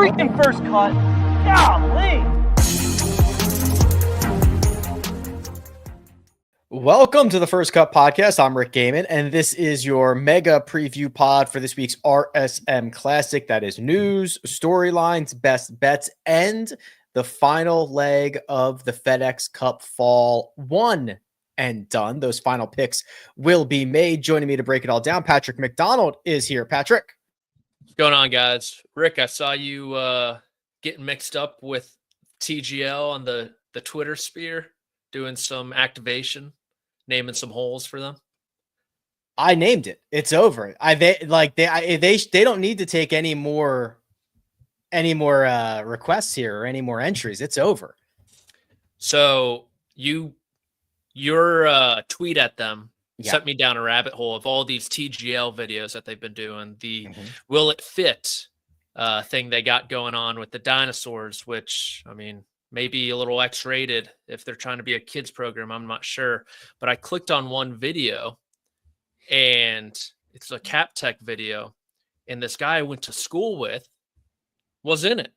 freaking first cut. Golly. Welcome to the First Cut Podcast. I'm Rick Gehman, and this is your mega preview pod for this week's RSM Classic. That is news, storylines, best bets, and the final leg of the FedEx Cup Fall 1 and done. Those final picks will be made. Joining me to break it all down, Patrick McDonald is here. Patrick. What's going on, guys? Rick, I saw you getting mixed up with TGL on the Twitter sphere, doing some activation, naming some holes for them. I named it. It's over. They don't need to take any more requests here or any more entries. It's over. So your tweet at them sent me down a rabbit hole of all these TGL videos that they've been doing. The Will It Fit thing they got going on with the dinosaurs, which, I mean, maybe a little X-rated if they're trying to be a kids program. I'm not sure. But I clicked on one video, and it's a Cap Tech video, and this guy I went to school with was in it,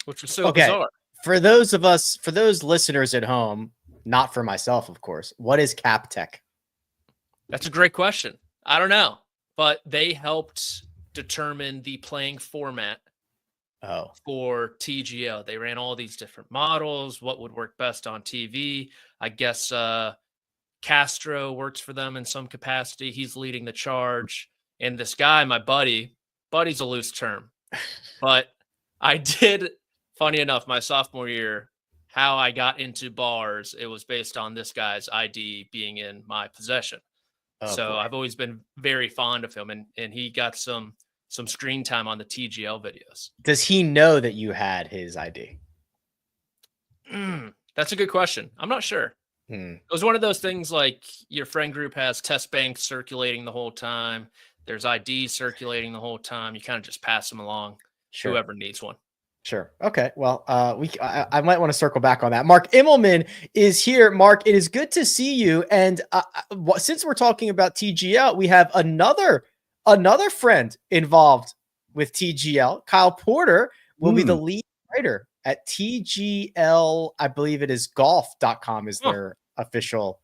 which was so bizarre. For those listeners at home, not for myself, of course, what is Cap Tech? That's a great question. I don't know, but they helped determine the playing format for TGL. They ran all these different models, what would work best on TV. I guess Castro works for them in some capacity. He's leading the charge. And this guy, my buddy's a loose term, but I did, funny enough, my sophomore year, how I got into bars, it was based on this guy's ID being in my possession. So I've always been very fond of him, and he got some screen time on the TGL videos. Does he know that you had his ID? That's a good question. I'm not sure. It was one of those things like your friend group has test banks circulating the whole time. There's IDs circulating the whole time. You kind of just pass them along, whoever needs one. Sure. Okay. Well, I might want to circle back on that. Mark Immelman is here. Mark, it is good to see you. And since we're talking about TGL, we have another friend involved with TGL. Kyle Porter will be the lead writer at TGL. I believe it is golf.com is their official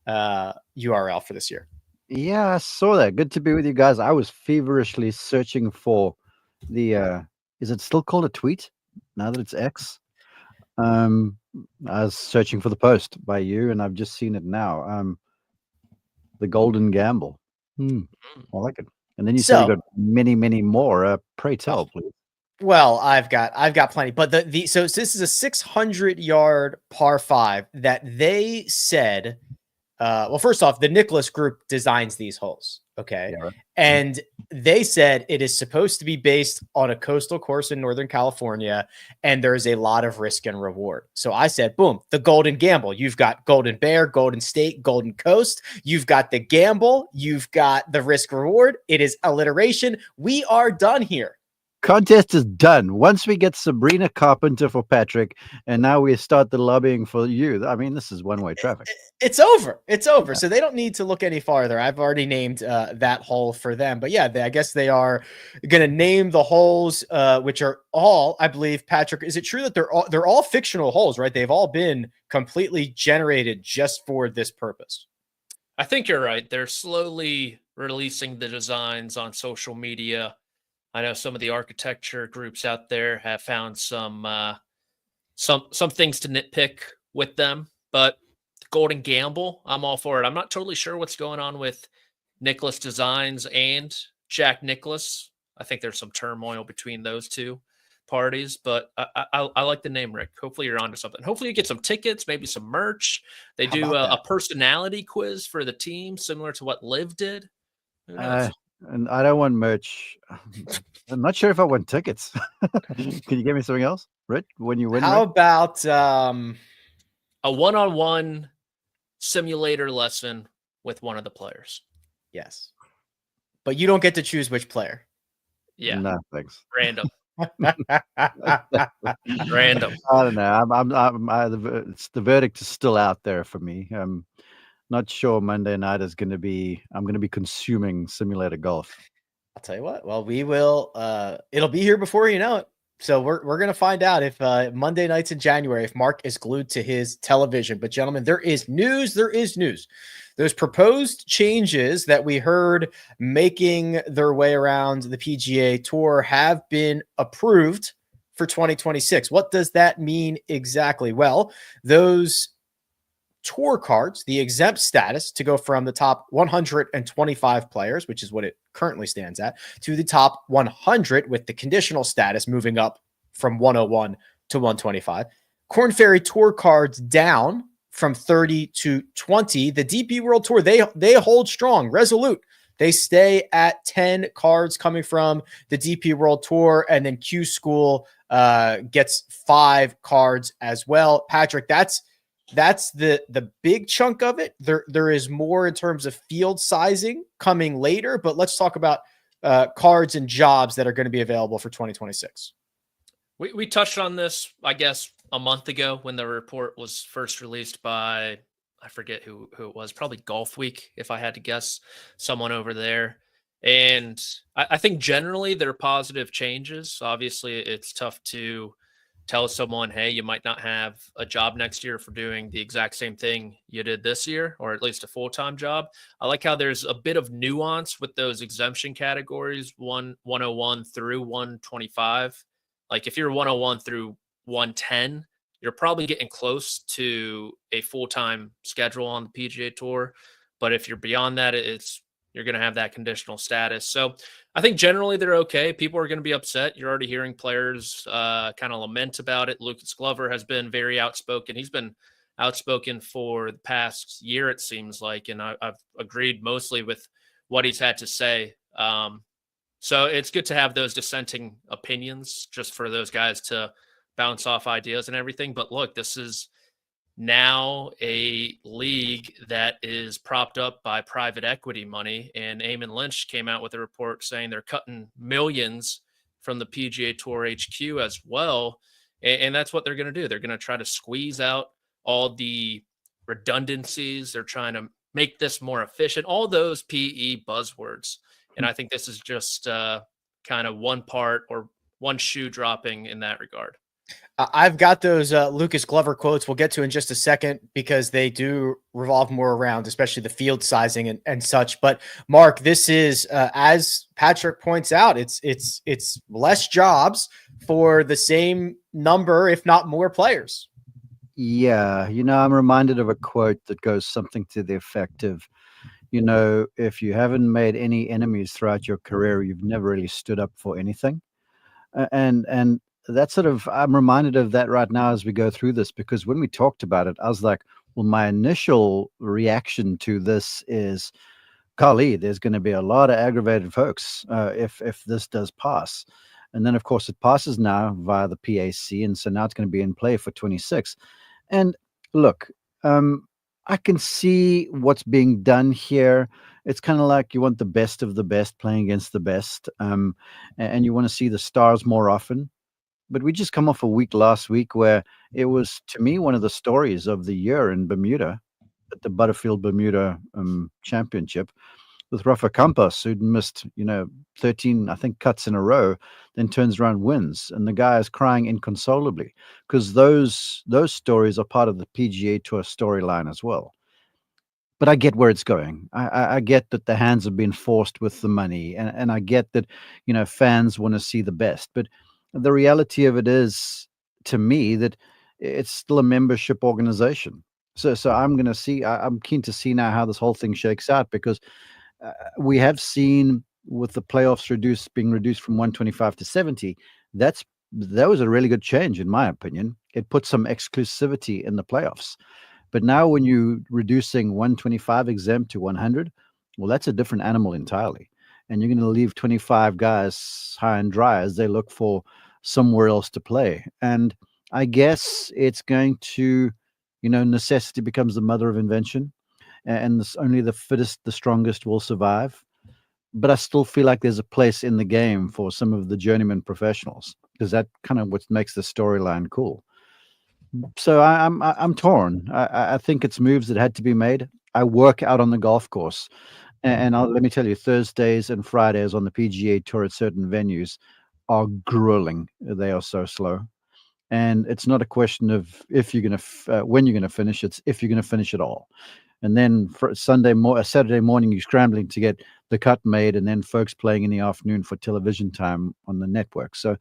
URL for this year. Yeah, I saw that. Good to be with you guys. I was feverishly searching for the is it still called a tweet now that it's X? I was searching for the post by you, and I've just seen it now. The Golden Gamble. I like it. And then you said you got many, many more. Pray tell, please. Well, I've got plenty, but so this is a 600-yard par 5 that they said. Well, first off, the Nicholas Group designs these holes. Okay. Yeah, right. And they said it is supposed to be based on a coastal course in Northern California, and there's a lot of risk and reward. So I said, boom, the Golden Gamble. You've got Golden Bear, Golden State, Golden Coast. You've got the gamble. You've got the risk reward. It is alliteration. We are done here. Contest is done. Once we get Sabrina Carpenter for Patrick, and now we start the lobbying for you. I mean, this is one-way traffic. It's over. It's over. So they don't need to look any farther. I've already named that hole for them. But yeah, I guess they are going to name the holes, which are all, I believe, Patrick. Is it true that they're all fictional holes, right? They've all been completely generated just for this purpose. I think you're right. They're slowly releasing the designs on social media. I know some of the architecture groups out there have found some things to nitpick with them, but Golden Gamble, I'm all for it. I'm not totally sure what's going on with Nicholas Designs and Jack Nicklaus. I think there's some turmoil between those two parties, but I like the name, Rick. Hopefully you're onto something. Hopefully you get some tickets, maybe some merch. They do a personality quiz for the team, similar to what Liv did. And I don't want merch. I'm not sure if I want tickets. Can you give me something else, Rick? When you win, how about a one-on-one simulator lesson with one of the players? Yes, but you don't get to choose which player. Yeah, no, thanks. Random. Random. I don't know. The verdict is still out there for me. Not sure Monday night is going to be. I'm going to be consuming simulator golf. I'll tell you what. Well, we will. It'll be here before you know it. So we're gonna find out if Monday nights in January, if Mark is glued to his television. But gentlemen, there is news. There is news. Those proposed changes that we heard making their way around the PGA Tour have been approved for 2026. What does that mean exactly? Well, those tour cards, the exempt status to go from the top 125 players, which is what it currently stands at, to the top 100 with the conditional status moving up from 101 to 125. Korn Ferry tour cards down from 30 to 20. The DP World Tour, they hold strong, resolute. They stay at 10 cards coming from the DP World Tour, and then Q School gets 5 cards as well. Patrick, that's the big chunk of it. There is more in terms of field sizing coming later, but let's talk about cards and jobs that are going to be available for 2026. We touched on this, I guess, a month ago when the report was first released by, I forget who it was, probably Golf Week, if I had to guess, someone over there. And I think generally they're positive changes. Obviously, it's tough to tell someone, hey, you might not have a job next year for doing the exact same thing you did this year, or at least a full-time job. I like how there's a bit of nuance with those exemption categories, 101 through 125. Like if you're 101 through 110, you're probably getting close to a full-time schedule on the PGA Tour. But if you're beyond that, you're going to have that conditional status. So I think generally they're okay. People are going to be upset. You're already hearing players kind of lament about it. Lucas Glover has been very outspoken. He's been outspoken for the past year, it seems like, and I've agreed mostly with what he's had to say. So it's good to have those dissenting opinions just for those guys to bounce off ideas and everything. But look, this is now a league that is propped up by private equity money. And Eamon Lynch came out with a report saying they're cutting millions from the PGA Tour HQ as well. And that's what they're going to do. They're going to try to squeeze out all the redundancies. They're trying to make this more efficient, all those PE buzzwords. And I think this is just kind of one part or one shoe dropping in that regard. I've got those Lucas Glover quotes we'll get to in just a second because they do revolve more around, especially the field sizing and such. But Mark, this is, as Patrick points out, it's less jobs for the same number, if not more players. Yeah. I'm reminded of a quote that goes something to the effect of, if you haven't made any enemies throughout your career, you've never really stood up for anything. And that's I'm reminded of that right now as we go through this, because when we talked about it, I was like, well, my initial reaction to this is, golly, there's going to be a lot of aggravated folks if this does pass. And then, of course, it passes now via the PAC. And so now it's going to be in play for 26. And look, I can see what's being done here. It's kind of like you want the best of the best playing against the best, and you want to see the stars more often. But we just come off a week last week where it was, to me, one of the stories of the year in Bermuda, at the Butterfield Bermuda Championship, with Rafa Campos, who'd missed 13, I think, cuts in a row, then turns around, wins, and the guy is crying inconsolably because those stories are part of the PGA Tour storyline as well. But I get where it's going. I get that the hands have been forced with the money, and I get that fans want to see the best. But the reality of it is, to me, that it's still a membership organization. So I'm keen to see now how this whole thing shakes out, because we have seen with the playoffs being reduced from 125 to 70, that was a really good change, in my opinion. It put some exclusivity in the playoffs. But now when you're reducing 125 exempt to 100, well, that's a different animal entirely. And you're going to leave 25 guys high and dry as they look for somewhere else to play. And I guess it's going to, necessity becomes the mother of invention. And only the fittest, the strongest will survive. But I still feel like there's a place in the game for some of the journeyman professionals, because that kind of what makes the storyline cool. So I'm torn. I think it's moves that had to be made. I work out on the golf course, And let me tell you, Thursdays and Fridays on the PGA Tour at certain venues are grueling. They are so slow. And it's not a question of if you're going to when you're going to finish. It's if you're going to finish it all. And then for Saturday morning, you're scrambling to get the cut made, and then folks playing in the afternoon for television time on the network. So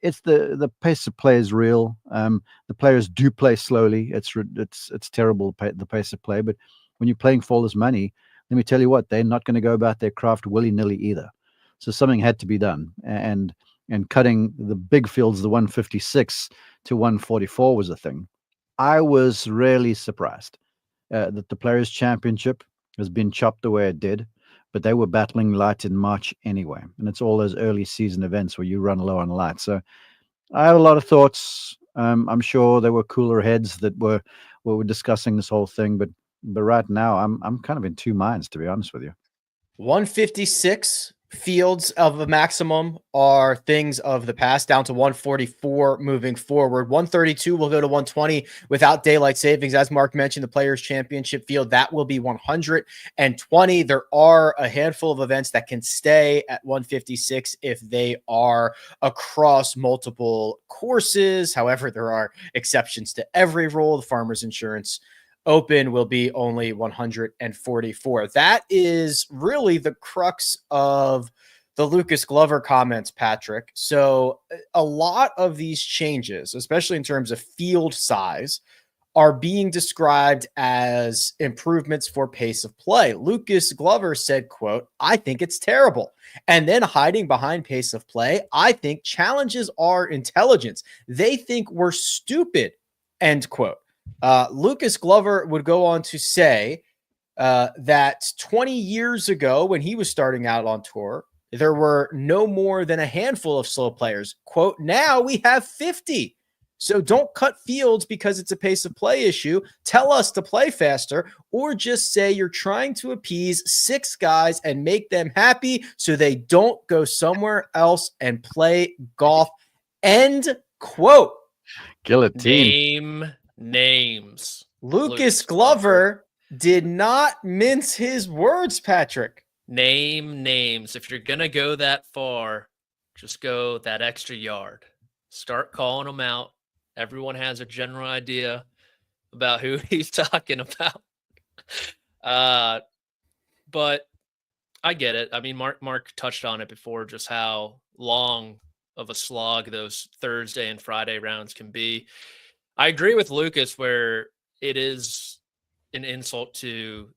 it's the pace of play is real. The players do play slowly. It's terrible, the pace of play. But when you're playing for all this money, let me tell you what, they're not going to go about their craft willy-nilly either. So something had to be done. And cutting the big fields, the 156 to 144 was a thing. I was really surprised that the Players' Championship has been chopped the way it did, but they were battling light in March anyway. And it's all those early season events where you run low on light. So I have a lot of thoughts. I'm sure there were cooler heads that were discussing this whole thing, but right now I'm kind of in two minds, to be honest with you. 156 fields of a maximum are things of the past, down to 144 moving forward. 132 will go to 120 without daylight savings. As Mark mentioned, the Players' Championship field, that will be 120. There are a handful of events that can stay at 156 if they are across multiple courses. However, there are exceptions to every rule. The Farmers Insurance Open will be only 144. That is really the crux of the Lucas Glover comments, Patrick. So a lot of these changes, especially in terms of field size, are being described as improvements for pace of play. Lucas Glover said, quote, "I think it's terrible." And then hiding behind pace of play, "I think challenges are intelligence. They think we're stupid," end quote. Lucas Glover would go on to say that 20 years ago, when he was starting out on tour, there were no more than a handful of slow players. Quote, "Now we have 50. So don't cut fields because it's a pace of play issue. Tell us to play faster, or just say you're trying to appease 6 guys and make them happy so they don't go somewhere else and play golf." End quote. Guillotine. Names. Lucas Glover did not mince his words, Patrick. Name names. If you're going to go that far, just go that extra yard. Start calling them out. Everyone has a general idea about who he's talking about. But I get it. I mean, Mark touched on it before, just how long of a slog those Thursday and Friday rounds can be. I agree with Lucas where it is an insult to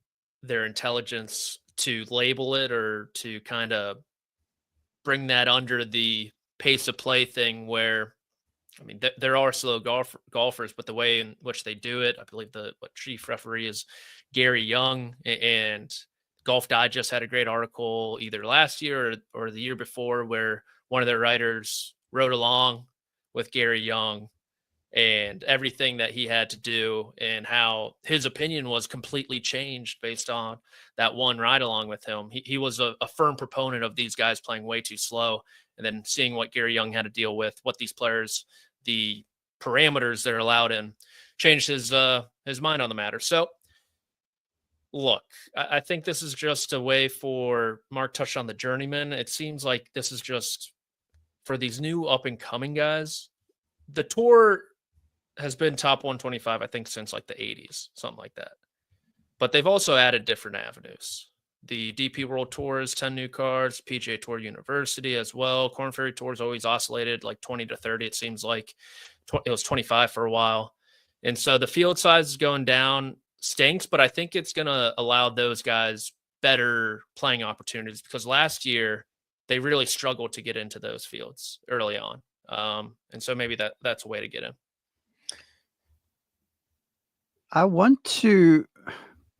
their intelligence to label it or to kind of bring that under the pace of play thing where, I mean, there are slow golfers, but the way in which they do it, I believe what chief referee is Gary Young, and Golf Digest had a great article either last year or the year before where one of their writers wrote along with Gary Young and everything that he had to do and how his opinion was completely changed based on that one ride along with him. He was a firm proponent of these guys playing way too slow, and then seeing what Gary Young had to deal with, what these players, the parameters they're allowed in, changed his mind on the matter. So look, I think this is just a way for Mark touched on the journeyman. It seems like this is just for these new up and coming guys. The tour has been top 125, I think, since like the 80s, something like that. But they've also added different avenues. The DP World Tour is 10 new cards, PGA Tour University as well. Korn Ferry Tour's always oscillated like 20 to 30. It seems like it was 25 for a while. And so the field size is going down, stinks, but I think it's going to allow those guys better playing opportunities because last year they really struggled to get into those fields early on. And so maybe that's a way to get in. I want to,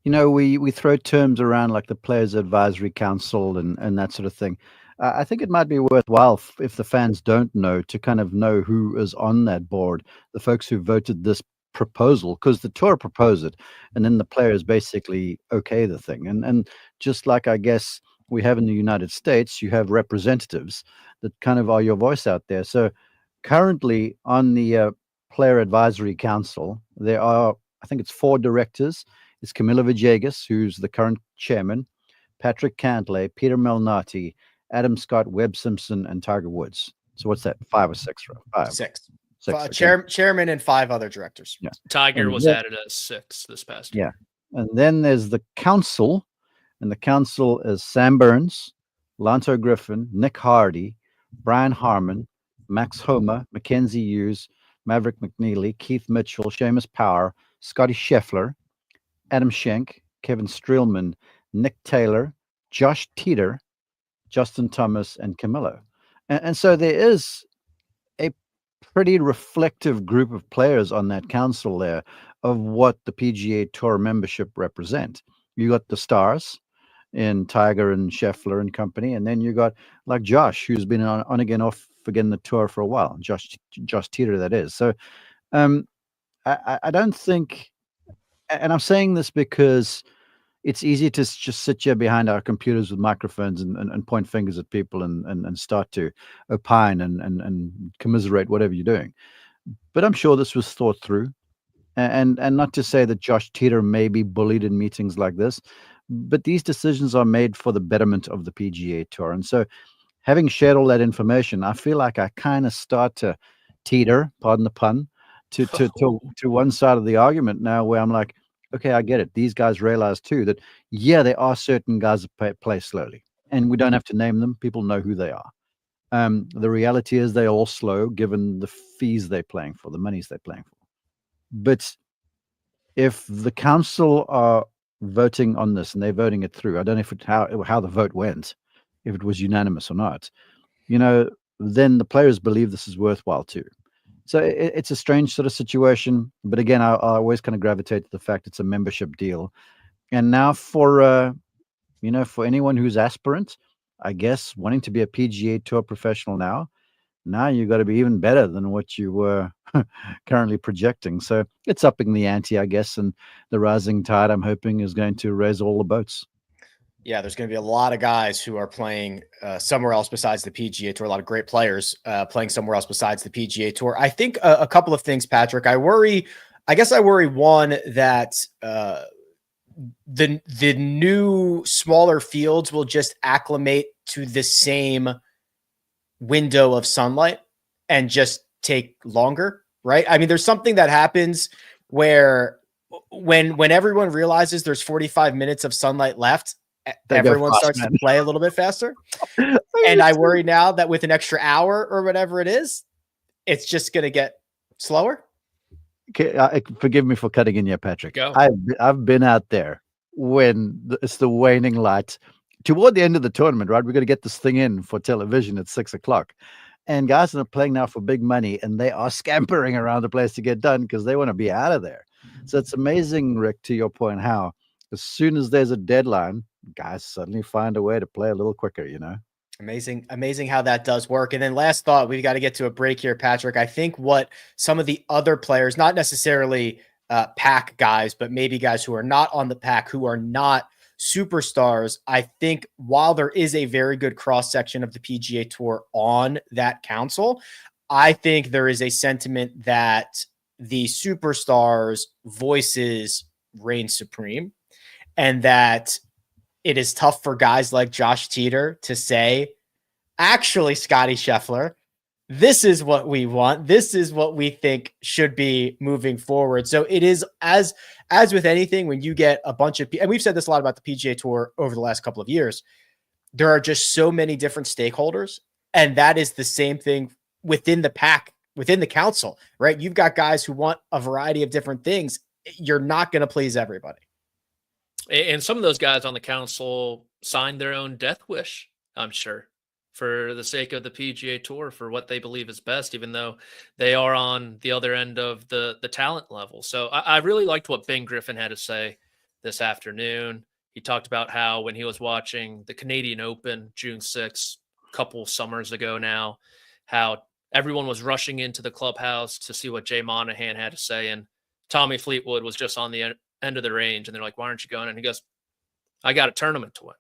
we throw terms around like the Players Advisory Council and that sort of thing. I think it might be worthwhile if the fans don't know to kind of know who is on that board, the folks who voted this proposal, because the tour proposed it, and then the players basically okay the thing. And just like I guess we have in the United States, you have representatives that kind of are your voice out there. So currently on the Player Advisory Council, there are, I think it's 4 directors. It's Camila Villegas, who's the current chairman, Patrick Cantlay, Peter Malnati, Adam Scott, Webb Simpson, and Tiger Woods. So what's that? 5 or 6? Five. Six. Okay. Chairman and 5 other directors. Yeah. Tiger And was then, added as 6 this past year. Yeah. And then there's the council, and the council is Sam Burns, Lanto Griffin, Nick Hardy, Brian Harmon, Max Homa, Mackenzie Hughes, Maverick McNeely, Keith Mitchell, Seamus Power, Scotty Scheffler, Adam Schenk, Kevin Streelman, Nick Taylor, Josh Teeter, Justin Thomas, and Camillo. And so there is a pretty reflective group of players on that council there of what the PGA Tour membership represent. You got the stars in Tiger and Scheffler and company, and then you got like Josh, who's been on again, off again the tour for a while. Josh Teeter, that is. So I don't think, and I'm saying this because it's easy to just sit here behind our computers with microphones and point fingers at people and start to opine and commiserate whatever you're doing. But I'm sure this was thought through. And not to say that Josh Teeter may be bullied in meetings like this, but these decisions are made for the betterment of the PGA Tour. And so having shared all that information, I feel like I kind of start to teeter, pardon the pun, to one side of the argument now, where I'm like, okay, I get it. These guys realize too that, yeah, there are certain guys that play slowly, and we don't have to name them. People know who they are. The reality is they're all slow given the fees they're playing for, the monies they're playing for. But if the council are voting on this and they're voting it through, I don't know if how the vote went, if it was unanimous or not, then the players believe this is worthwhile too. So it's a strange sort of situation. But again, I always kind of gravitate to the fact it's a membership deal. And now for anyone who's aspirant, I guess, wanting to be a PGA Tour professional now you've got to be even better than what you were currently projecting. So it's upping the ante, I guess, and the rising tide, I'm hoping, is going to raise all the boats. Yeah, there's going to be a lot of guys who are playing somewhere else besides the PGA Tour. A lot of great players playing somewhere else besides the PGA Tour. I think a couple of things, Patrick. I worry one that the new smaller fields will just acclimate to the same window of sunlight and just take longer, right? I mean, there's something that happens where when everyone realizes there's 45 minutes of sunlight left, everyone starts to play a little bit faster. And I worry now that with an extra hour or whatever it is, it's just going to get slower. Okay, forgive me for cutting in here, Patrick. Go. I've been out there when it's the waning light toward the end of the tournament, right? We're going to get this thing in for television at 6:00. And guys are playing now for big money, and they are scampering around the place to get done because they want to be out of there. So it's amazing, Rick, to your point, how as soon as there's a deadline, guys suddenly find a way to play a little quicker, Amazing how that does work. And then last thought, we've got to get to a break here, Patrick. I think what some of the other players, not necessarily pack guys, but maybe guys who are not on the pack, who are not superstars, I think while there is a very good cross-section of the PGA Tour on that council, I think there is a sentiment that the superstars' voices reign supreme, and that it is tough for guys like Josh Teeter to say, actually, Scotty Scheffler, this is what we want. This is what we think should be moving forward. So it is as with anything, when you get a bunch of people, and we've said this a lot about the PGA Tour over the last couple of years, there are just so many different stakeholders. And that is the same thing within the pack, within the council, right? You've got guys who want a variety of different things. You're not going to please everybody. And some of those guys on the council signed their own death wish, I'm sure, for the sake of the PGA Tour, for what they believe is best, even though they are on the other end of the talent level. So I really liked what Ben Griffin had to say this afternoon. He talked about how when he was watching the Canadian Open June 6th, a couple summers ago now, how everyone was rushing into the clubhouse to see what Jay Monahan had to say. And Tommy Fleetwood was just on the end of the range. And they're like, why aren't you going? And he goes, I got a tournament to win.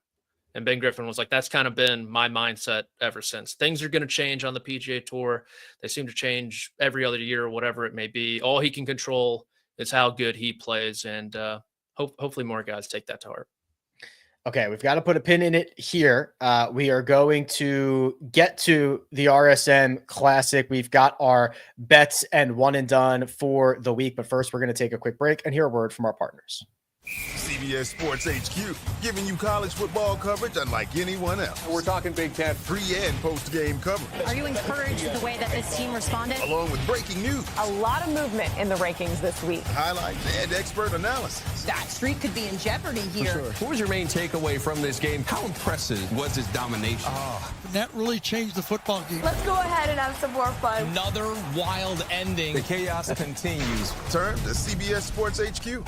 And Ben Griffin was like, that's kind of been my mindset ever since. Things are going to change on the PGA Tour. They seem to change every other year or whatever it may be. All he can control is how good he plays. And hopefully more guys take that to heart. Okay, we've got to put a pin in it here. We are going to get to the RSM Classic. We've got our bets and one and done for the week. But first, we're going to take a quick break and hear a word from our partners. CBS Sports HQ, giving you college football coverage unlike anyone else. We're talking Big Ten. Pre- and post-game coverage. Are you encouraged with the way that this team responded? Along with breaking news. A lot of movement in the rankings this week. Highlights and expert analysis. That streak could be in jeopardy here. Sure. What was your main takeaway from this game? How impressive was his domination? That really changed the football game. Let's go ahead and have some more fun. Another wild ending. The chaos continues. Turn to CBS Sports HQ.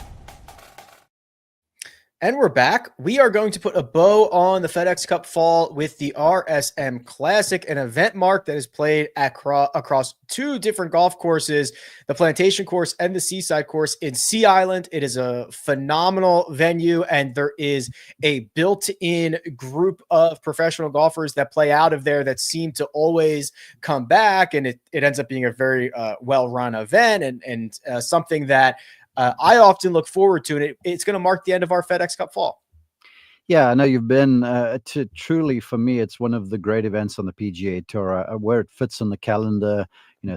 And we're back. We are going to put a bow on the FedEx Cup Fall with the RSM Classic, an event, Mark, that is played across two different golf courses, the Plantation Course and the Seaside Course in Sea Island. It is a phenomenal venue, and there is a built-in group of professional golfers that play out of there that seem to always come back, and it ends up being a very well-run event and something that I often look forward to, and it's going to mark the end of our FedEx Cup Fall. Yeah, I know you've been to truly, for me, it's one of the great events on the PGA Tour. Where it fits on the calendar,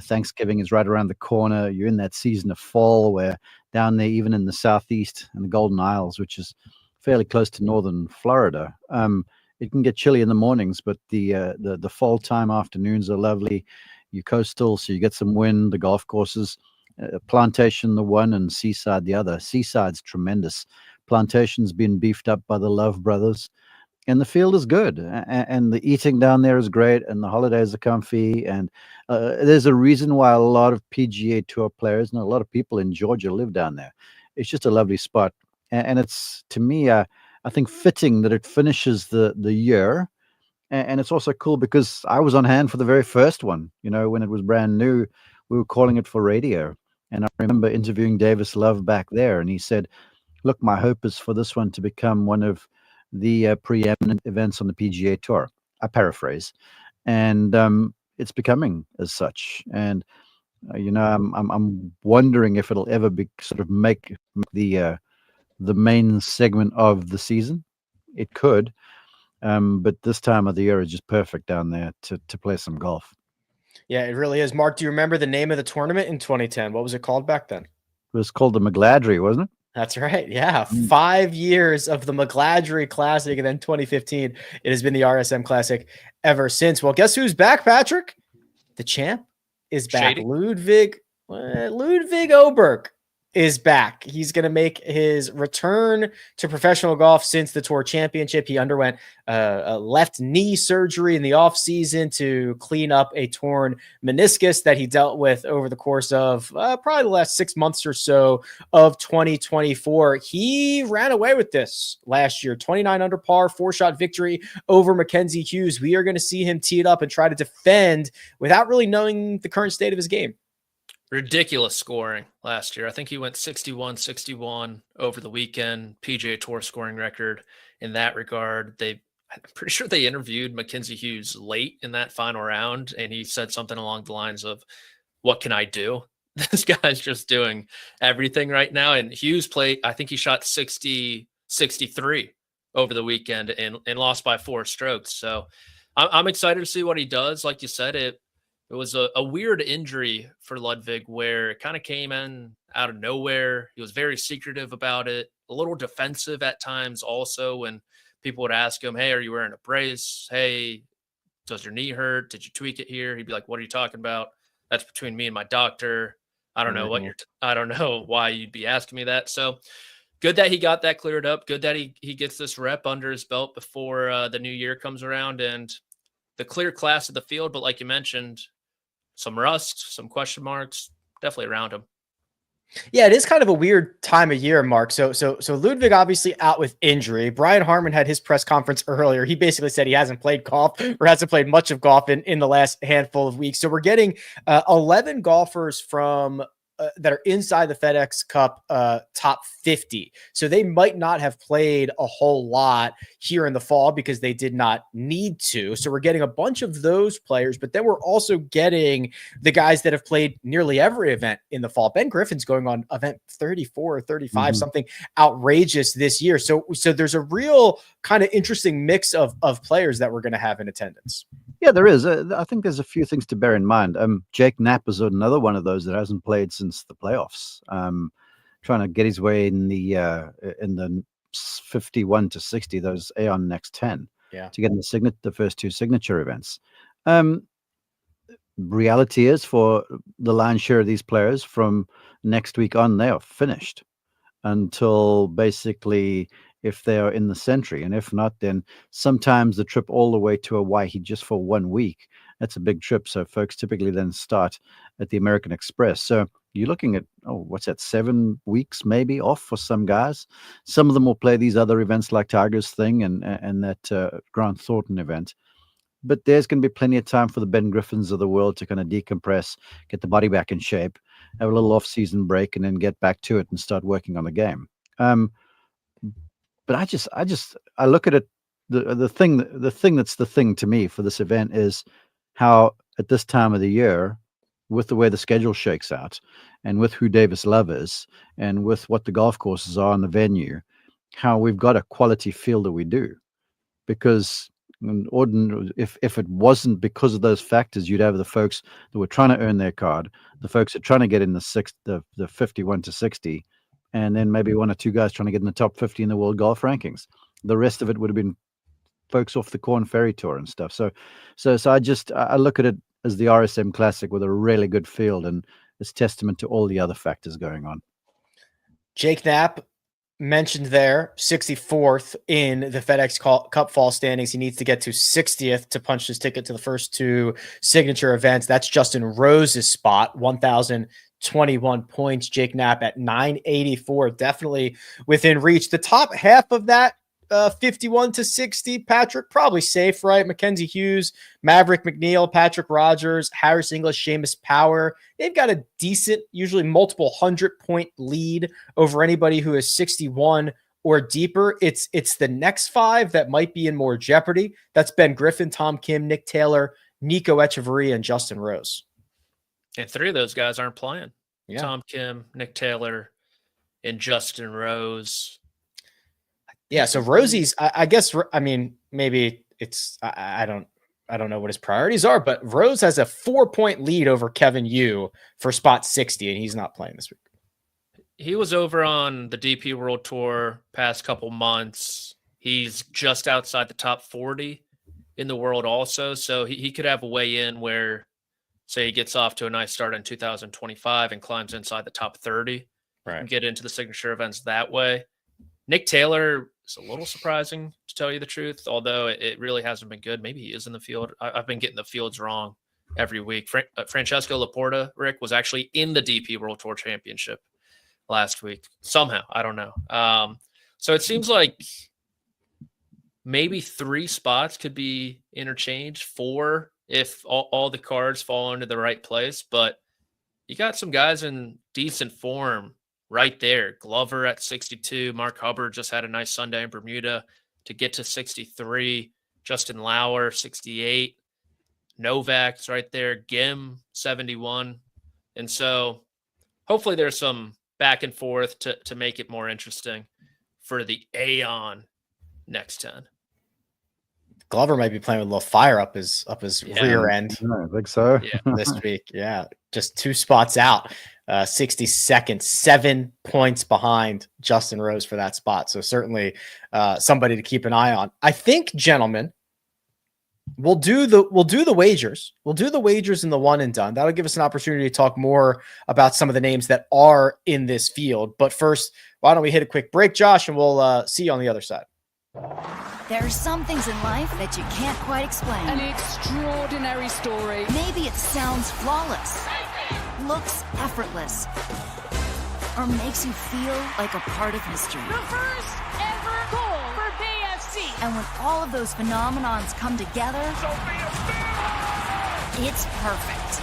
Thanksgiving is right around the corner. You're in that season of fall where down there, even in the Southeast and the Golden Isles, which is fairly close to northern Florida, it can get chilly in the mornings, but the fall time afternoons are lovely. You're coastal, so you get some wind. The golf courses, Plantation the one and Seaside the other. Seaside's tremendous. Plantation's been beefed up by the Love brothers, and the field is good, and the eating down there is great, and the holidays are comfy, and there's a reason why a lot of PGA Tour players and a lot of people in Georgia live down there. It's just a lovely spot, and it's, to me, I think fitting that it finishes the year. And it's also cool because I was on hand for the very first one, when it was brand new. We were calling it for radio. And I remember interviewing Davis Love back there, and he said, look, my hope is for this one to become one of the preeminent events on the PGA Tour. I paraphrase. And it's becoming as such. And, I'm wondering if it'll ever be sort of make the main segment of the season. It could. But this time of the year is just perfect down there to play some golf. Yeah, it really is. Mark, do you remember the name of the tournament in 2010? What was it called back then? It was called the McGladrey, wasn't it? That's right. Yeah. 5 years of the McGladrey Classic, and then 2015, it has been the RSM Classic ever since. Well, guess who's back, Patrick? The champ is back. Shady. Ludwig Oberg is back. He's going to make his return to professional golf since the Tour Championship. He underwent a left knee surgery in the offseason to clean up a torn meniscus that he dealt with over the course of probably the last 6 months or so of 2024. He ran away with this last year. 29 under par, 4-shot victory over Mackenzie Hughes. We are going to see him tee it up and try to defend without really knowing the current state of his game. Ridiculous scoring last year. I think he went 61-61 over the weekend. PGA Tour scoring record in that regard. I'm pretty sure they interviewed Mackenzie Hughes late in that final round, and he said something along the lines of, what can I do? This guy's just doing everything right now. And Hughes played, I think he shot 63 over the weekend and lost by 4 strokes. So I'm excited to see what he does. Like you said, it was a weird injury for Ludwig where it kind of came in out of nowhere. He was very secretive about it, a little defensive at times also when people would ask him, hey, are you wearing a brace? Hey, does your knee hurt? Did you tweak it here? He'd be like, what are you talking about? That's between me and my doctor. I don't know I don't know why you'd be asking me that. So good that he got that cleared up. Good that he gets this rep under his belt before the new year comes around and the clear class of the field. But like you mentioned, some rust, some question marks, definitely around him. Yeah, it is kind of a weird time of year, Mark. So Ludwig obviously out with injury. Brian Harmon had his press conference earlier. He basically said he hasn't played golf or hasn't played much of golf in the last handful of weeks. So we're getting 11 golfers from that are inside the FedEx Cup top 50. So they might not have played a whole lot here in the fall because they did not need to. So we're getting a bunch of those players, but then we're also getting the guys that have played nearly every event in the fall. Ben Griffin's going on event 34 or 35, something outrageous this year. So there's a real kind of interesting mix of players that we're going to have in attendance. Yeah, there is. I think there's a few things to bear in mind. Jake Knapp is another one of those that hasn't played since the playoffs. Trying to get his way in the 51 to 60, those Aeon Next 10, to get in the first two signature events. Reality is, for the lion's share of these players, from next week on, they are finished until basically if they are in the Century. And if not, then sometimes the trip all the way to Hawaii just for 1 week, that's a big trip. So folks typically then start at the American Express. So you're looking at, 7 weeks maybe off for some guys. Some of them will play these other events like Tiger's thing and that Grant Thornton event. But there's going to be plenty of time for the Ben Griffins of the world to kind of decompress, get the body back in shape, have a little off-season break, and then get back to it and start working on the game. But I look at it. The thing that's the thing to me for this event is how at this time of the year, with the way the schedule shakes out, and with who Davis Love is, and with what the golf courses are on the venue, how we've got a quality field that we do. Because if it wasn't because of those factors, you'd have the folks that were trying to earn their card, the folks that are trying to get in the 51 to 60. And then maybe one or two guys trying to get in the top 50 in the world golf rankings. The rest of it would have been folks off the Corn Ferry Tour and stuff. So I look at it as the RSM Classic with a really good field, and it's testament to all the other factors going on. Jake Knapp mentioned there, 64th in the FedEx Cup fall standings. He needs to get to 60th to punch his ticket to the first two signature events. That's Justin Rose's spot, 1,021 points. Jake Knapp at 984, definitely within reach. The top half of that 51 to 60, Patrick, probably safe, right? Mackenzie Hughes, Maverick McNeil, Patrick Rogers, Harris English, Seamus Power. They've got a decent, usually multiple 100-point lead over anybody who is 61 or deeper. It's the next five that might be in more jeopardy. That's Ben Griffin, Tom Kim, Nick Taylor, Nico Echeverria, and Justin Rose. And three of those guys aren't playing. Yeah. Tom Kim, Nick Taylor, and Justin Rose. Yeah, so Rosie's, I guess, I mean, maybe it's, I don't know what his priorities are, but Rose has a 4-point lead over Kevin Yu for spot 60, and he's not playing this week. He was over on the DP World Tour past couple months. He's just outside the top 40 in the world also, so he could have a way in where, say, he gets off to a nice start in 2025 and climbs inside the top 30, right, and get into the signature events that way. Nick Taylor is a little surprising, to tell you the truth, although it really hasn't been good. Maybe he is in the field. I've been getting the fields wrong every week. Francesco Laporta, Rick, was actually in the DP World Tour Championship last week. Somehow, I don't know. So it seems like maybe 3 spots could be interchanged, 4 if all the cards fall into the right place. But you got some guys in decent form right there. Glover at 62. Mark Hubbard just had a nice Sunday in Bermuda to get to 63. Justin Lauer, 68. Novak's right there. Gim, 71. And so hopefully there's some back and forth to make it more interesting for the Aeon Next 10. Glover might be playing with a little fire up his rear end. I think so. Yeah, this week. Yeah, just 2 spots out. 62nd, 7 points behind Justin Rose for that spot. So certainly somebody to keep an eye on. I think, gentlemen, we'll do the wagers. We'll do the wagers in the one and done. That'll give us an opportunity to talk more about some of the names that are in this field. But first, why don't we hit a quick break, Josh, and we'll see you on the other side. There are some things in life that you can't quite explain. An extraordinary story. Maybe it sounds flawless, looks effortless, or makes you feel like a part of history. The first ever goal for BFC. And when all of those phenomenons come together, it's perfect.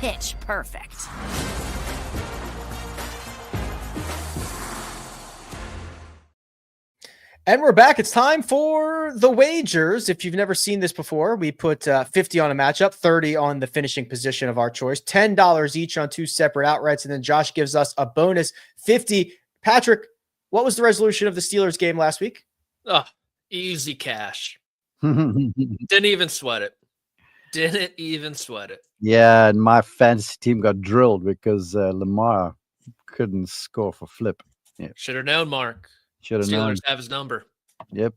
pitch perfect. And we're back. It's time for the wagers. If you've never seen this before, we put 50 on a matchup, 30 on the finishing position of our choice, $10 each on two separate outrights. And then Josh gives us a bonus 50. Patrick, what was the resolution of the Steelers game last week? Oh, easy cash. Didn't even sweat it. Yeah, and my fantasy team got drilled because Lamar couldn't score for flip. Yeah. Should have known, Mark. Should have Steelers known. have his number. Yep.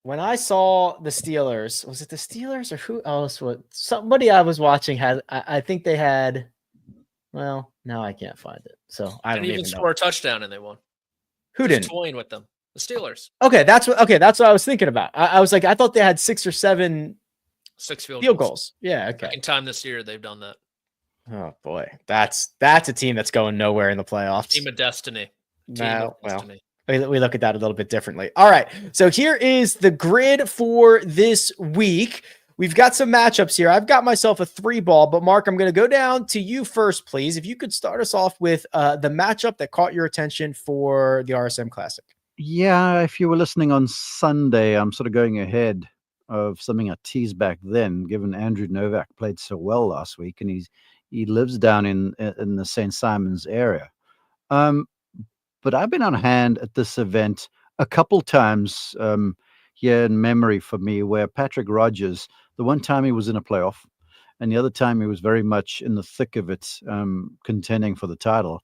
When I saw the Steelers, was it the Steelers or who else? What somebody I was watching had? I think they had. Well, now I can't find it, so I didn't don't even know. score a touchdown and they won. Who Just didn't? toying with them? The Steelers. Okay, that's what I was thinking about. I was like, I thought they had 6 or 7 field goals. Yeah, okay. Second time this year they've done that. Oh boy, that's a team that's going nowhere in the playoffs. Team of destiny. Well, we look at that a little bit differently. All right, so here is the grid for this week. We've got some matchups here. I've got myself a 3-ball, but Mark, I'm going to go down to you first, please. If you could start us off with the matchup that caught your attention for the RSM Classic. Yeah, if you were listening on Sunday, I'm sort of going ahead of something I teased back then, given Andrew Novak played so well last week, and he lives down in the St. Simons area. But I've been on hand at this event a couple times here in memory for me, where Patrick Rodgers, the one time he was in a playoff, and the other time he was very much in the thick of it, contending for the title.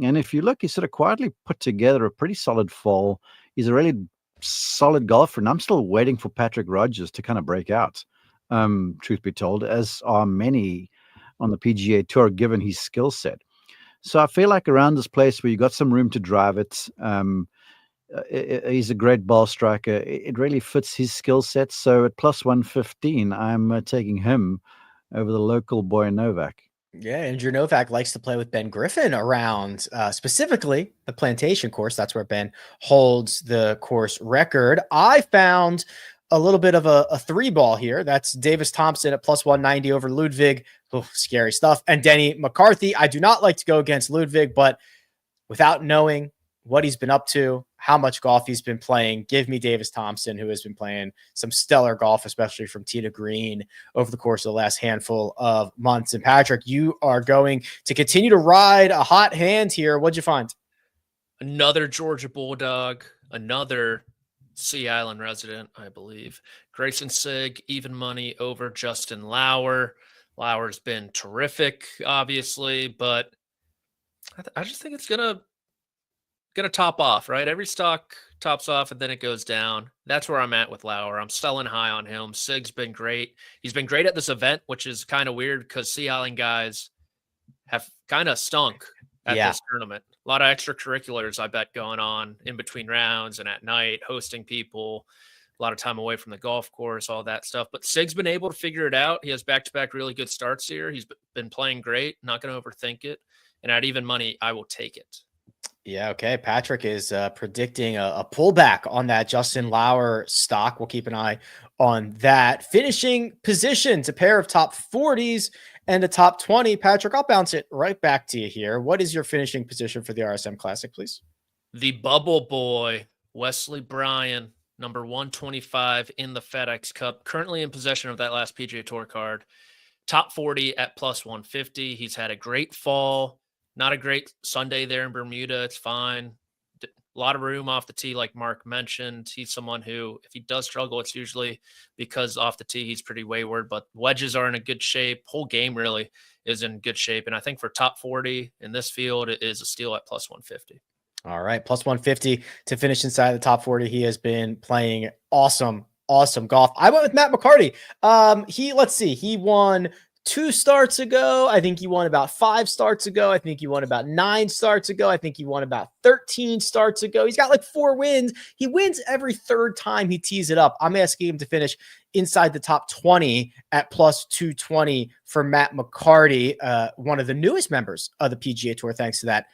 And if you look, he sort of quietly put together a pretty solid fall. He's a really solid golfer, and I'm still waiting for Patrick Rodgers to kind of break out, truth be told, as are many on the PGA Tour, given his skill set. So I feel like around this place where you got some room to drive it, he's a great ball striker. It really fits his skill set. So at plus 115, I'm taking him over the local boy Novak. Yeah, Andrew Novak likes to play with Ben Griffin around, specifically the Plantation course. That's where Ben holds the course record. I found a little bit of a 3-ball here. That's Davis Thompson at plus 190 over Ludwig. Oh, scary stuff. And Denny McCarthy. I do not like to go against Ludwig, but without knowing what he's been up to, how much golf he's been playing, give me Davis Thompson, who has been playing some stellar golf, especially from tee to green over the course of the last handful of months. And Patrick, you are going to continue to ride a hot hand here. What'd you find? Another Georgia Bulldog, another Sea Island resident, I believe. Grayson Sigg, even money over Justin Lauer. Lauer's been terrific, obviously, but I just think it's gonna top off, right? Every stock tops off and then it goes down. That's where I'm at with Lauer. I'm selling high on him. Sigg's been great. He's been great at this event, which is kind of weird because Sea Island guys have kind of stunk at this tournament. A lot of extracurriculars, I bet, going on in between rounds and at night, hosting people, a lot of time away from the golf course, all that stuff. But Sigg's been able to figure it out. He has back-to-back really good starts here. He's been playing great, not going to overthink it. And at even money, I will take it. Yeah, okay. Patrick is predicting a pullback on that Justin Lauer stock. We'll keep an eye on that. Finishing positions, a pair of top 40s and a top 20. Patrick, I'll bounce it right back to you here. What is your finishing position for the RSM Classic, please? The bubble boy, Wesley Bryan, number 125 in the FedEx Cup, currently in possession of that last PGA Tour card. Top 40 at plus 150. He's had a great fall. Not a great Sunday there in Bermuda. It's fine. A lot of room off the tee, like Mark mentioned. He's someone who, if he does struggle, it's usually because off the tee he's pretty wayward, but wedges are in a good shape. Whole game really is in good shape. And I think for top 40 in this field, it is a steal at plus 150. All right, plus 150 to finish inside the top 40. He has been playing awesome golf. I went with Matt McCarty. He won 2 starts ago. I think he won about 5 starts ago. I think he won about 9 starts ago. I think he won about 13 starts ago. He's got like 4 wins. He wins every third time he tees it up. I'm asking him to finish inside the top 20 at plus 220 for Matt McCarty, one of the newest members of the PGA Tour, thanks to that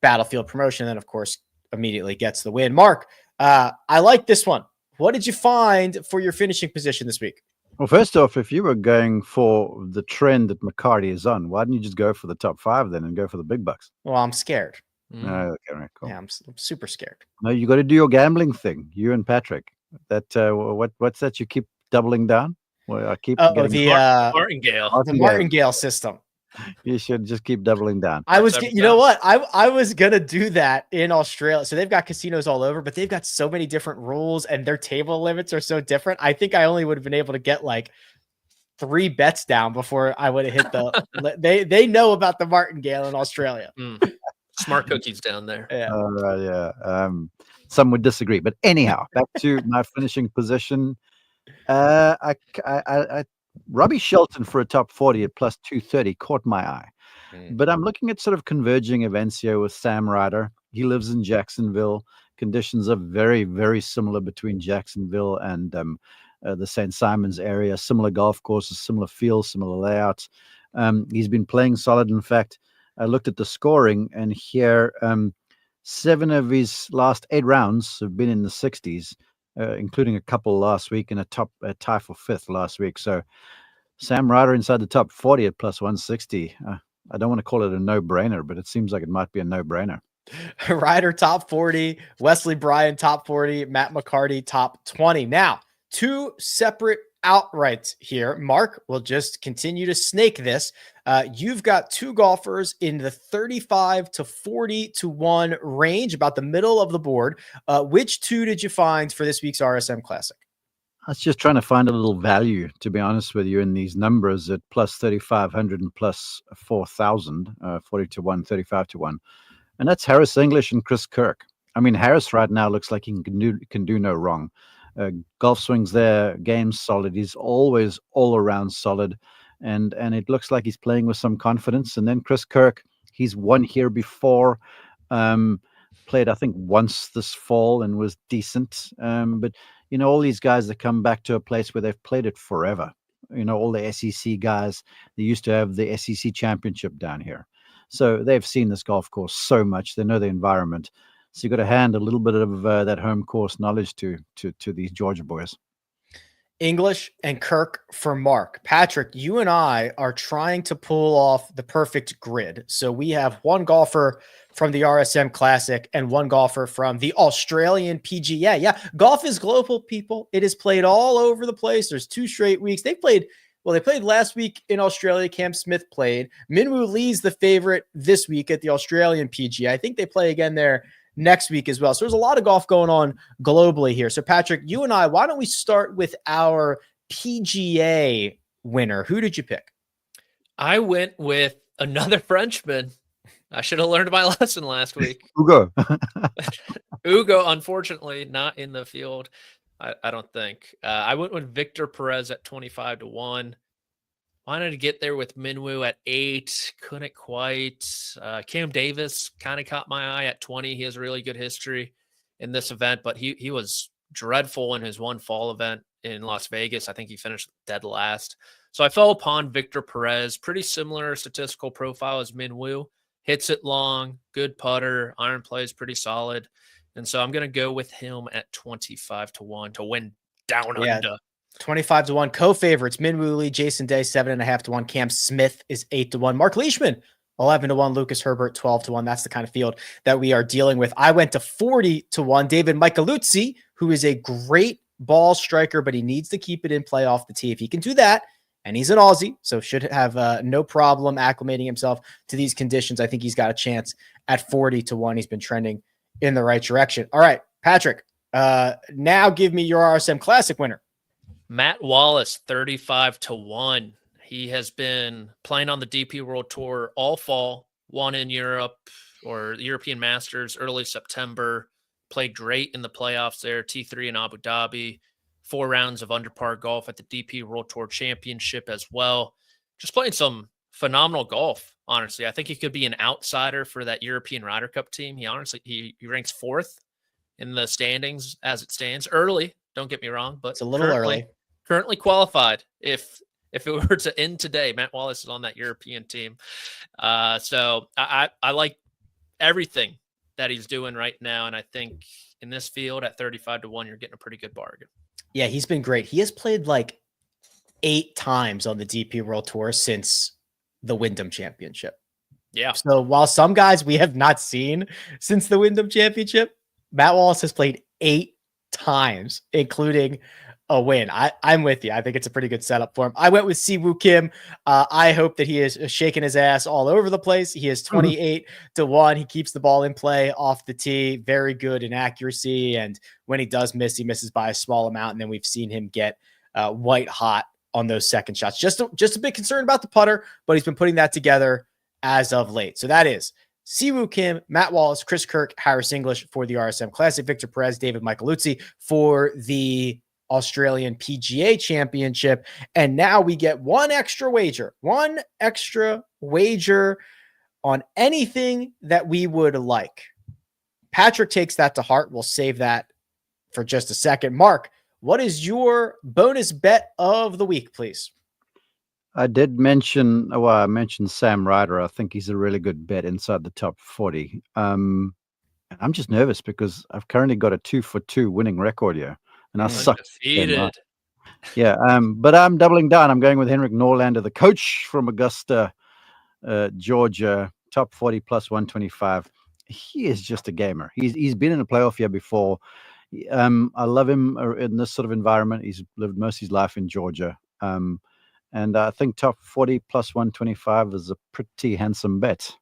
Battlefield promotion. And then, of course, immediately gets the win. Mark, I like this one. What did you find for your finishing position this week? Well, first off, if you were going for the trend that McCarty is on, why didn't you just go for the top 5 then and go for the big bucks? Well, I'm scared. Okay, right, cool. Yeah, I'm super scared. No, you got to do your gambling thing. You and Patrick. That what's that? You keep doubling down. Well, I keep getting the Martingale. The Martingale system. You should just keep doubling down. You know what? I was gonna do that in Australia. So they've got casinos all over, but they've got so many different rules and their table limits are so different. I think I only would have been able to get like 3 bets down before I would have hit the. They know about the Martingale in Australia. Smart cookies down there. Yeah. Some would disagree, but anyhow, back to my finishing position. Robbie Shelton for a top 40 at plus 230 caught my eye. But I'm looking at sort of converging events here with Sam Ryder. He lives in Jacksonville. Conditions are very, very similar between Jacksonville and the St. Simons area. Similar golf courses, similar fields, similar layouts. He's been playing solid. In fact, I looked at the scoring, and here 7 of his last 8 rounds have been in the 60s. Including a couple last week and a tie for 5th last week. So Sam Ryder inside the top 40 at plus 160. I don't want to call it a no-brainer, but it seems like it might be a no-brainer. Ryder top 40, Wesley Bryan top 40, Matt McCarty top 20. Now, 2 separate outrights here. Mark will just continue to snake this. You've got 2 golfers in the 35 to 40 to 1 range, about the middle of the board. Which 2 did you find for this week's RSM Classic? I was just trying to find a little value, to be honest with you, in these numbers at plus 3,500 and plus 4,000, 40 to 1, 35 to 1. And that's Harris English and Chris Kirk. I mean, Harris right now looks like he can do no wrong. Golf swings there, game's solid. He's always all around solid. And it looks like he's playing with some confidence. And then Chris Kirk, he's won here before, played, I think, once this fall and was decent. But, you know, all these guys that come back to a place where they've played it forever, you know, all the SEC guys, they used to have the SEC championship down here. So they've seen this golf course so much. They know the environment. So you've got to hand a little bit of that home course knowledge to these Georgia boys. English and Kirk for Mark. Patrick, you and I are trying to pull off the perfect grid. So we have 1 golfer from the RSM Classic and 1 golfer from the Australian PGA. Yeah, golf is global, people. It is played all over the place. There's 2 straight weeks. They played last week in Australia. Cam Smith played. Minwoo Lee's the favorite this week at the Australian PGA. I think they play again there next week as well. So there's a lot of golf going on globally here. So Patrick, you and I, why don't we start with our PGA winner? Who did you pick? I went with another Frenchman. I should have learned my lesson last week. Hugo. Hugo, unfortunately, not in the field. I don't think. I went with Victor Perez at 25 to 1. Wanted to get there with Minwoo at 8. Couldn't quite. Cam Davis kind of caught my eye at 20. He has a really good history in this event, but he was dreadful in his 1 fall event in Las Vegas. I think he finished dead last. So I fell upon Victor Perez. Pretty similar statistical profile as Minwoo. Hits it long, good putter, iron play is pretty solid. And so I'm going to go with him at 25 to 1 to win down under. 25 to 1. Co-favorites, Minwoo Lee, Jason Day, 7.5 to 1. Cam Smith is 8 to 1. Mark Leishman, 11 to 1. Lucas Herbert, 12 to 1. That's the kind of field that we are dealing with. I went to 40 to 1. David Micheluzzi, who is a great ball striker, but he needs to keep it in play off the tee. If he can do that, and he's an Aussie, so should have no problem acclimating himself to these conditions. I think he's got a chance at 40 to 1. He's been trending in the right direction. All right, Patrick, now give me your RSM Classic winner. Matt Wallace, 35 to 1. He has been playing on the DP World Tour all fall, won in Europe or the European Masters early September, played great in the playoffs there, T3 in Abu Dhabi, 4 rounds of under par golf at the DP World Tour Championship as well. Just playing some phenomenal golf, honestly. I think he could be an outsider for that European Ryder Cup team. He ranks 4th in the standings as it stands. Early, don't get me wrong, but it's a little early. Currently qualified. If it were to end today, Matt Wallace is on that European team. So I like everything that he's doing right now. And I think in this field at 35 to 1, you're getting a pretty good bargain. Yeah, he's been great. He has played like 8 times on the DP World Tour since the Wyndham Championship. Yeah. So while some guys we have not seen since the Wyndham Championship, Matt Wallace has played 8 times, including a win. I'm with you. I think it's a pretty good setup for him. I went with Siwoo Kim. I hope that he is shaking his ass all over the place. He is 28-1. He keeps the ball in play off the tee. Very good in accuracy. And when he does miss, he misses by a small amount. And then we've seen him get white hot on those second shots. Just a bit concerned about the putter, but he's been putting that together as of late. So that is Siwoo Kim, Matt Wallace, Chris Kirk, Harris English for the RSM Classic, Victor Perez, David Micheluzzi for the Australian PGA Championship. And now we get one extra wager on anything that we would like. Patrick takes that to heart. We'll save that for just a second. Mark, what is your bonus bet of the week, please? I did mention, I mentioned Sam Ryder. I think he's a really good bet inside the top 40. I'm just nervous because I've currently got a 2-for-2 winning record here. And I suck. Yeah. But I'm doubling down. I'm going with Henrik Norlander, the coach from Augusta, Georgia, top 40 plus 125. He is just a gamer. He's been in a playoff year before. I love him in this sort of environment. He's lived most of his life in Georgia. And I think top 40 plus 125 is a pretty handsome bet.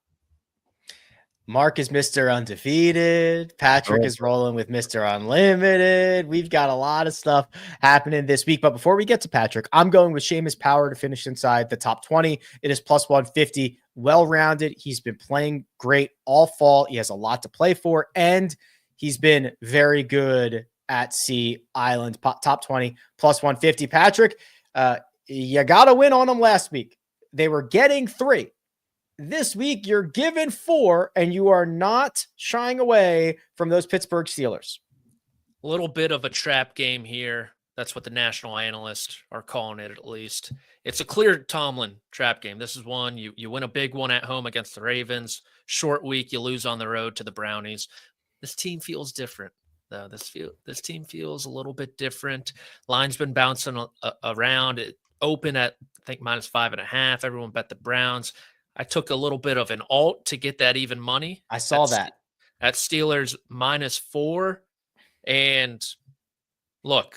Mark is Mr. Undefeated. Patrick is rolling with Mr. Unlimited. We've got a lot of stuff happening this week. But before we get to Patrick, I'm going with Seamus Power to finish inside the top 20. It is plus 150. Well-rounded. He's been playing great all fall. He has a lot to play for. And he's been very good at Sea Island. Top 20 plus 150. Patrick, you got to win on them last week. They were getting 3. This week, you're given 4, and you are not shying away from those Pittsburgh Steelers. A little bit of a trap game here. That's what the national analysts are calling it, at least. It's a clear Tomlin trap game. This is one, you win a big one at home against the Ravens. Short week, you lose on the road to the Brownies. This team feels different, though. This team feels a little bit different. Line's been bouncing around. It opened at, I think, -5.5. Everyone bet the Browns. I took a little bit of an alt to get that even money. I saw that. At Steelers -4. And look,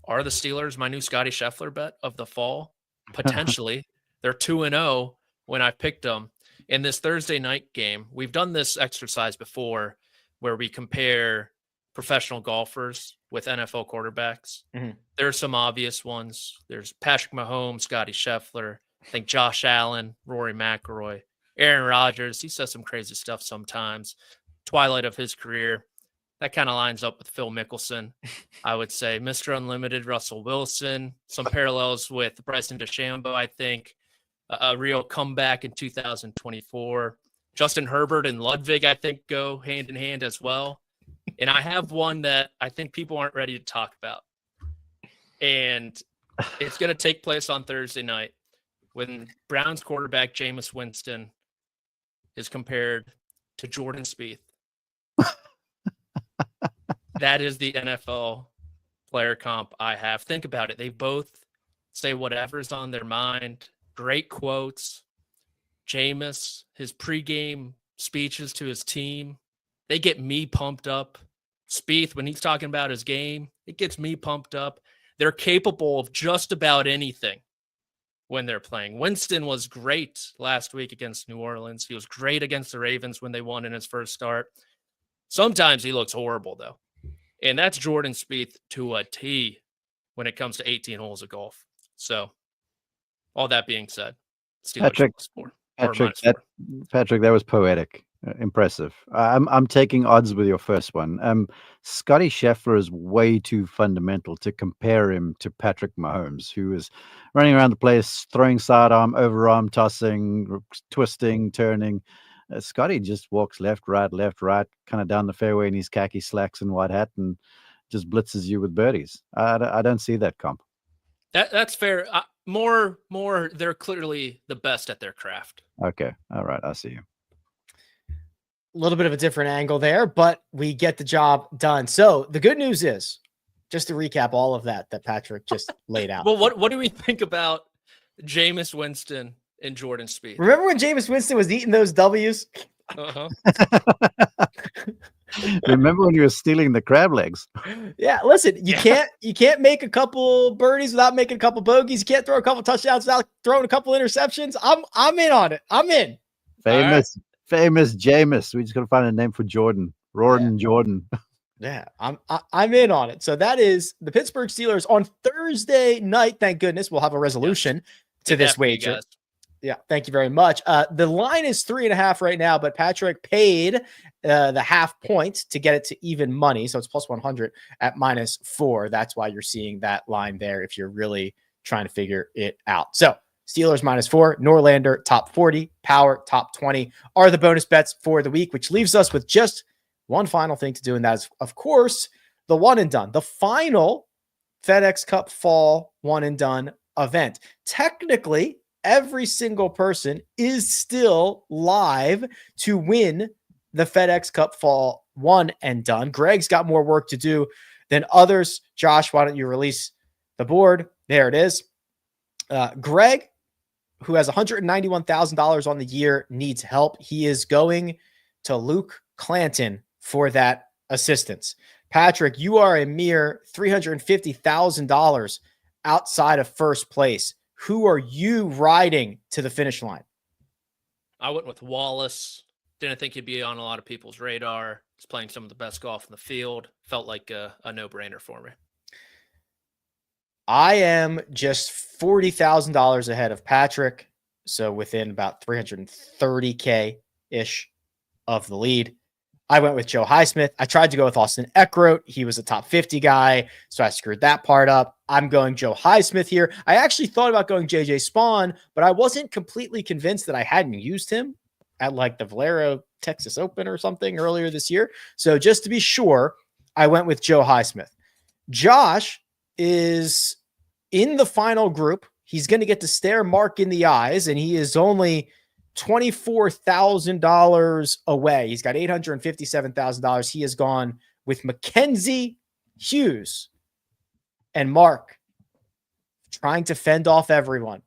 are the Steelers my new Scotty Scheffler bet of the fall? Potentially. They're 2-0 when I picked them. In this Thursday night game, we've done this exercise before where we compare professional golfers with NFL quarterbacks. Mm-hmm. There are some obvious ones. There's Patrick Mahomes, Scotty Scheffler. I think Josh Allen, Rory McIlroy, Aaron Rodgers. He says some crazy stuff sometimes. Twilight of his career. That kind of lines up with Phil Mickelson, I would say. Mr. Unlimited, Russell Wilson. Some parallels with Bryson DeChambeau, I think. A real comeback in 2024. Justin Herbert and Ludwig, I think, go hand in hand as well. And I have one that I think people aren't ready to talk about. And it's going to take place on Thursday night, when Browns quarterback Jameis Winston is compared to Jordan Spieth. That is the NFL player comp I have. Think about it. They both say whatever's on their mind. Great quotes. Jameis, his pregame speeches to his team, they get me pumped up. Spieth, when he's talking about his game, it gets me pumped up. They're capable of just about anything when they're playing. Winston was great last week against New Orleans. He was great against the Ravens when they won in his first start. Sometimes he looks horrible, though. And that's Jordan Spieth to a T when it comes to 18 holes of golf. So, all that being said, Patrick, that was poetic. Impressive. I'm taking odds with your first one. Scotty Scheffler is way too fundamental to compare him to Patrick Mahomes, who is running around the place, throwing sidearm, overarm, tossing, twisting, turning. Scotty just walks left, right, kind of down the fairway in his khaki slacks and white hat and just blitzes you with birdies. I don't see that comp. That's fair. More, they're clearly the best at their craft. Okay. All right. I see you. A little bit of a different angle there, but we get the job done. So the good news is just to recap all of that Patrick just laid out. Well, what do we think about Jameis Winston and Jordan Spieth? Remember when Jameis Winston was eating those W's? Uh-huh. Remember when you were stealing the crab legs? Yeah, listen, you can't make a couple birdies without making a couple bogeys. You can't throw a couple touchdowns without throwing a couple interceptions. I'm in on it. I'm in. Famous Jameis. We just got to find a name for Jordan. Jordan. Yeah, I'm in on it. So that is the Pittsburgh Steelers on Thursday night. Thank goodness we'll have a resolution to this wager. Yeah, thank you very much. The line is 3.5 right now, but Patrick paid the half point to get it to even money. So it's plus 100 at -4. That's why you're seeing that line there if you're really trying to figure it out. So Steelers -4, Norlander top 40, Power top 20 are the bonus bets for the week, which leaves us with just one final thing to do. And that is, of course, the one and done, the final FedEx Cup Fall one and done event. Technically, every single person is still live to win the FedEx Cup Fall one and done. Greg's got more work to do than others. Josh, why don't you release the board? There it is. Greg, who has $191,000 on the year, needs help. He is going to Luke Clanton for that assistance. Patrick, you are a mere $350,000 outside of first place. Who are you riding to the finish line? I went with Wallace. Didn't think he'd be on a lot of people's radar. He's playing some of the best golf in the field. Felt like a no-brainer for me. I am just $40,000 ahead of Patrick. So within about 330K-ish of the lead. I went with Joe Highsmith. I tried to go with Austin Eckroat. He was a top 50 guy, so I screwed that part up. I'm going Joe Highsmith here. I actually thought about going JJ Spawn, but I wasn't completely convinced that I hadn't used him at like the Valero Texas Open or something earlier this year. So just to be sure, I went with Joe Highsmith. Josh is in the final group. He's going to get to stare Mark in the eyes, and he is only $24,000 away. He's got $857,000. He has gone with Mackenzie Hughes and Mark, trying to fend off everyone,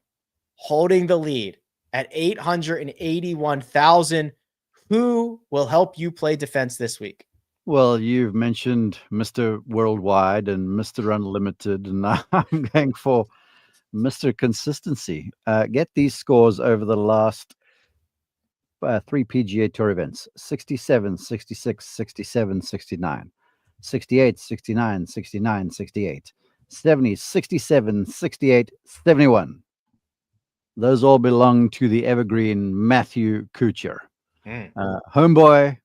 holding the lead at $881,000. Who will help you play defense this week? Well, you've mentioned Mr. Worldwide and Mr. Unlimited, and I'm going for Mr. Consistency. Get these scores over the last 3 PGA Tour events: 67, 66, 67, 69, 68, 69, 69, 68, 70, 67, 68, 71. Those all belong to the evergreen Matthew Kuchar. Homeboy,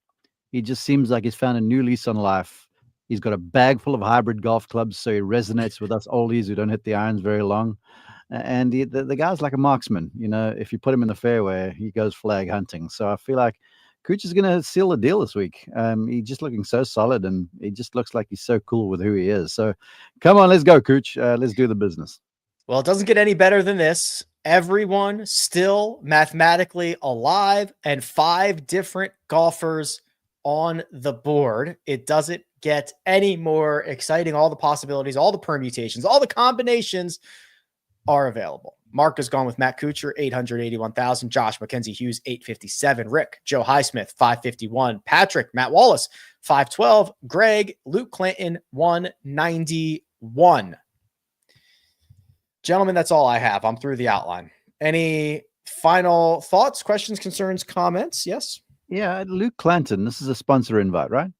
he just seems like he's found a new lease on life. He's got a bag full of hybrid golf clubs, so he resonates with us oldies who don't hit the irons very long. And the guy's like a marksman. You know, if you put him in the fairway, he goes flag hunting. So I feel like Cooch is going to seal the deal this week. He's just looking so solid, and he just looks like he's so cool with who he is. So come on, let's go, Cooch. Let's do the business. Well, it doesn't get any better than this. Everyone still mathematically alive and 5 different golfers on the board. It doesn't get any more exciting. All the possibilities, all the permutations, all the combinations are available. Mark has gone with Matt Kuchar, $881,000. Josh, Mackenzie Hughes, $857,000. Rick, Joe Highsmith, $551,000. Patrick, Matt Wallace, $512,000. Greg, Luke Clanton, $191,000. Gentlemen, that's all I have. I'm through the outline. Any final thoughts, questions, concerns, comments? Yes? Yeah, Luke Clanton. This is a sponsor invite, right?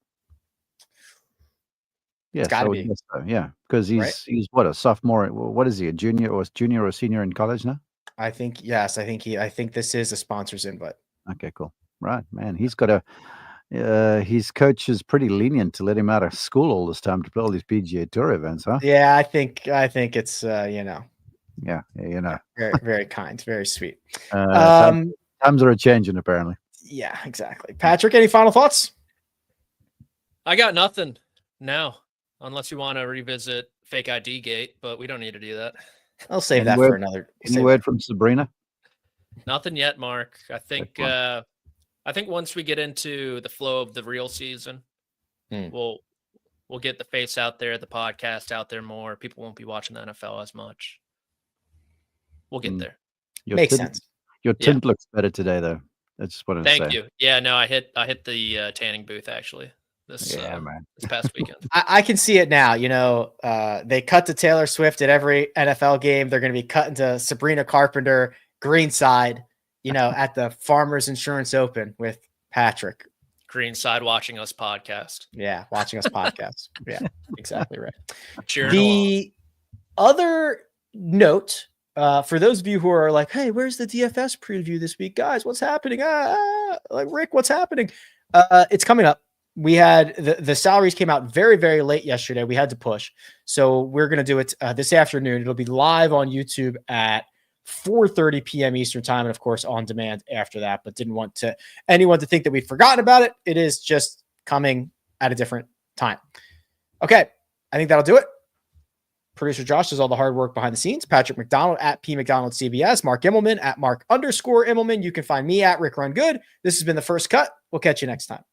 Yes, it's gotta be. So. Yeah, because he's what, a sophomore? What is he, a junior or senior in college now? I think yes. I think this is a sponsor's invite. Okay, cool. Right, man. He's got his coach is pretty lenient to let him out of school all this time to play all these PGA Tour events, huh? Yeah, I think it's you know. Yeah, you know. Very, very kind, very sweet. Times are changing, apparently. Yeah, exactly. Patrick, any final thoughts? I got nothing now. Unless you want to revisit fake ID gate, but we don't need to do that. I'll save that for another. Any word from Sabrina? Nothing yet, Mark. I think once we get into the flow of the real season, we'll We'll get the face out there, the podcast out there more. People won't be watching the NFL as much. We'll get there. Makes sense. Your tint looks better today, though. That's just what I'm saying. Thank you. Yeah, no, I hit the tanning booth actually this past weekend. I can see it now. You know, they cut to Taylor Swift at every NFL game. They're going to be cutting to Sabrina Carpenter Greenside, you know, at the Farmers Insurance Open with Patrick. Greenside watching us podcast. Yeah, watching us podcast. Yeah, exactly right. Cheering the other note, for those of you who are like, hey, where's the DFS preview this week? Guys, what's happening? Like, Rick, what's happening? It's coming up. We had the salaries came out very, very late yesterday. We had to push. So we're going to do it this afternoon. It'll be live on YouTube at 4:30 p.m. Eastern time. And of course, on demand after that, but didn't want anyone to think that we'd forgotten about it. It is just coming at a different time. Okay. I think that'll do it. Producer Josh does all the hard work behind the scenes. Patrick McDonald at P McDonald CBS. Mark Immelman at Mark_Immelman. You can find me at Rick Run Good. This has been The First Cut. We'll catch you next time.